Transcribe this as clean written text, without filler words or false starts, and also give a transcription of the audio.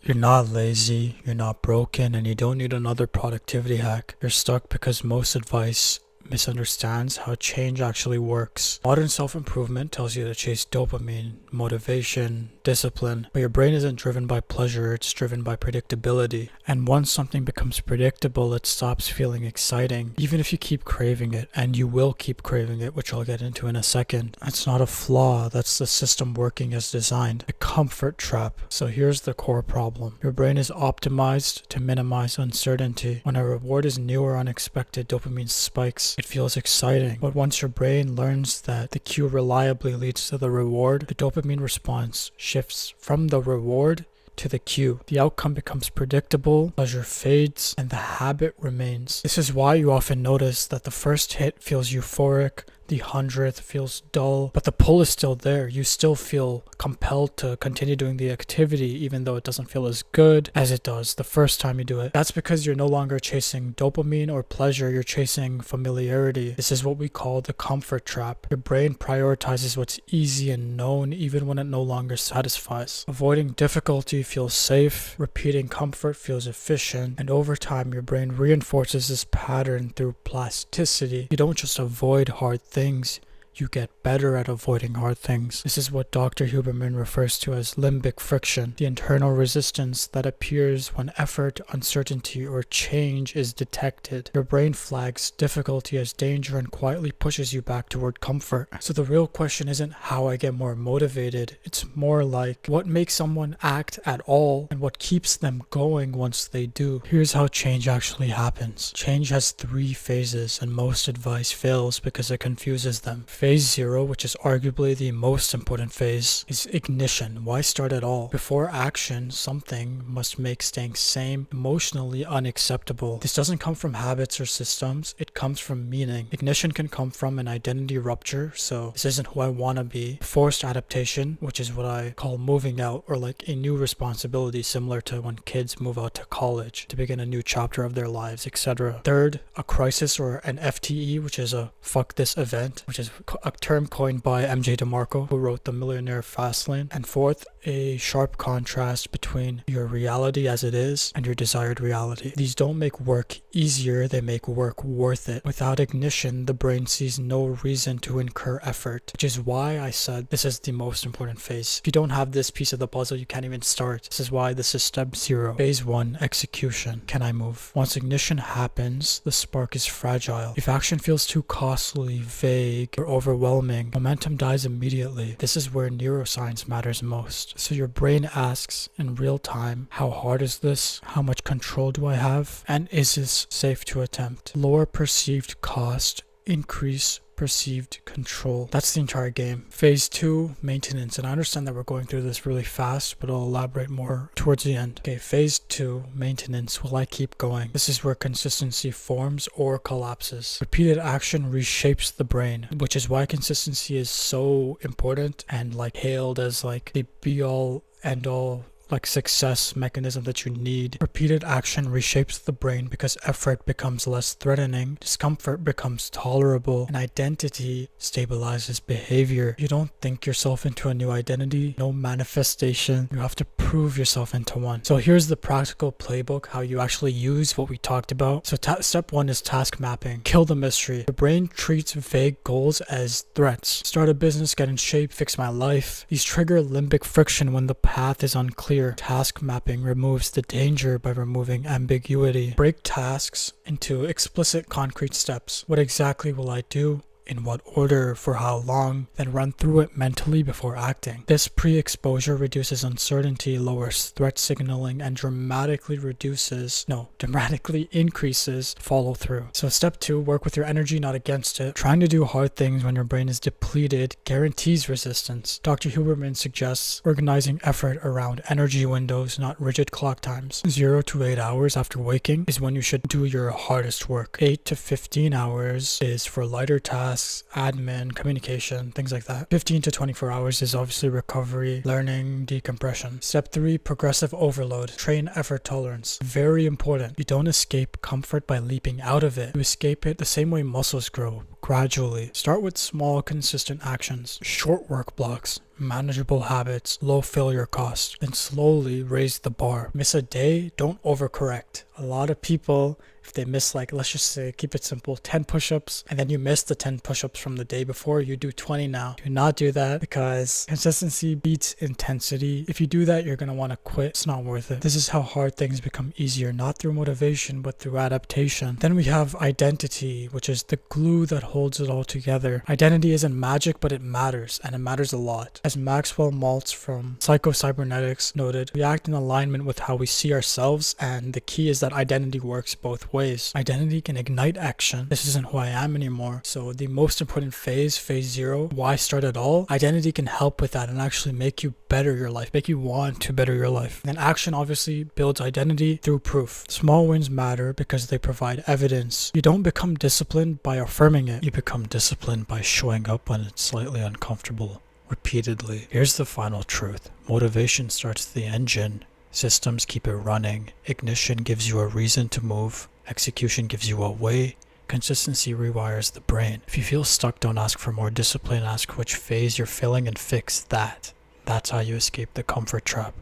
You're not lazy, you're not broken, and you don't need another productivity hack. You're stuck because most advice misunderstands how change actually works. Modern self-improvement tells you to chase dopamine, motivation, discipline, but your brain isn't driven by pleasure, it's driven by predictability. And once something becomes predictable, it stops feeling exciting, even if you keep craving it, and you will keep craving it, which I'll get into in a second. That's not a flaw, that's the system working as designed. A comfort trap. So here's the core problem. Your brain is optimized to minimize uncertainty. When a reward is new or unexpected, dopamine spikes. It feels exciting, but once your brain learns that the cue reliably leads to the reward, the dopamine response shifts from the reward to the cue. The outcome becomes predictable, pleasure fades, and the habit remains. This is why you often notice that the first hit feels euphoric, the 100th feels dull, but the pull is still there. You still feel compelled to continue doing the activity even though it doesn't feel as good as it does the first time you do it. That's because you're no longer chasing dopamine or pleasure, you're chasing familiarity. This is what we call the comfort trap. Your brain prioritizes what's easy and known even when it no longer satisfies. Avoiding difficulty feels safe, repeating comfort feels efficient, and over time your brain reinforces this pattern through plasticity. You don't just avoid hard things, you get better at avoiding hard things. This is what Dr. Huberman refers to as limbic friction, the internal resistance that appears when effort, uncertainty, or change is detected. Your brain flags difficulty as danger and quietly pushes you back toward comfort. So the real question isn't how I get more motivated, it's more like what makes someone act at all and what keeps them going once they do. Here's how change actually happens. Change has 3 phases, and most advice fails because it confuses them. Phase 0, which is arguably the most important phase, is ignition. Why start at all? Before action, something must make staying sane emotionally unacceptable. This doesn't come from habits or systems, it comes from meaning. Ignition can come from an identity rupture, so this isn't who I want to be. Forced adaptation, which is what I call moving out, or like a new responsibility similar to when kids move out to college to begin a new chapter of their lives, etc. Third, a crisis or an FTE, which is a fuck this event, which is a term coined by MJ DeMarco, who wrote The Millionaire Fastlane. And fourth, a sharp contrast between your reality as it is and your desired reality. These don't make work easier, they make work worth it. Without ignition, the brain sees no reason to incur effort, which is why I said this is the most important phase. If you don't have this piece of the puzzle, you can't even start. This is why this is step 0. Phase 1, execution. Can I move? Once ignition happens, the spark is fragile. If action feels too costly, vague, or overwhelming, momentum dies immediately. This is where neuroscience matters most. So your brain asks in real time, how hard is this? How much control do I have? And is this safe to attempt? Lower perceived cost, increase perceived control. That's the entire game. Phase 2, maintenance. And I understand that we're going through this really fast, but I'll elaborate more towards the end. Okay, phase 2, maintenance. Will I keep going? This is where consistency forms or collapses. Repeated action reshapes the brain, which is why consistency is so important and like hailed as like the be all end all like success mechanism that you need. Repeated action reshapes the brain because effort becomes less threatening, discomfort becomes tolerable, and identity stabilizes behavior. You don't think yourself into a new identity, no manifestation. You have to prove yourself into one. So here's the practical playbook, how you actually use what we talked about. So step 1 is task mapping. Kill the mystery. The brain treats vague goals as threats. Start a business, get in shape, fix my life. These trigger limbic friction when the path is unclear. Task mapping removes the danger by removing ambiguity. Break tasks into explicit concrete steps. What exactly will I do? In what order, for how long, then run through it mentally before acting. This pre-exposure reduces uncertainty, lowers threat signaling, and dramatically increases follow-through. So step 2, work with your energy, not against it. Trying to do hard things when your brain is depleted guarantees resistance. Dr. Huberman suggests organizing effort around energy windows, not rigid clock times. 0 to 8 hours after waking is when you should do your hardest work. 8 to 15 hours is for lighter tasks, admin, communication, things like that. 15 to 24 hours is obviously recovery, learning, decompression. Step 3, progressive overload. Train effort tolerance. Very important. You don't escape comfort by leaping out of it. You escape it the same way muscles grow, gradually. Start with small, consistent actions. Short work blocks. manageable habits, low failure cost, and slowly raise the bar. Miss a day, don't overcorrect. A lot of people, if they miss, like, let's just say, keep it simple, 10 push-ups, and then you miss the 10 push-ups from the day before, you do 20 now. Do not do that, because consistency beats intensity. If you do that, you're going to want to quit. It's not worth it. This is how hard things become easier, not through motivation, but through adaptation. Then we have identity, which is the glue that holds it all together. Identity isn't magic, but it matters, and it matters a lot. As Maxwell Maltz from Psycho-Cybernetics noted, we act in alignment with how we see ourselves, and the key is that identity works both ways. Identity can ignite action. This isn't who I am anymore. So the most important phase 0, why start at all? Identity can help with that and actually make you better your life, make you want to better your life. And action obviously builds identity through proof. Small wins matter because they provide evidence. You don't become disciplined by affirming it. You become disciplined by showing up when it's slightly uncomfortable, repeatedly. Here's the final truth. Motivation starts the engine. Systems keep it running. Ignition gives you a reason to move. Execution gives you a way. Consistency rewires the brain. If you feel stuck, don't ask for more discipline. Ask which phase you're feeling and fix that. That's how you escape the comfort trap.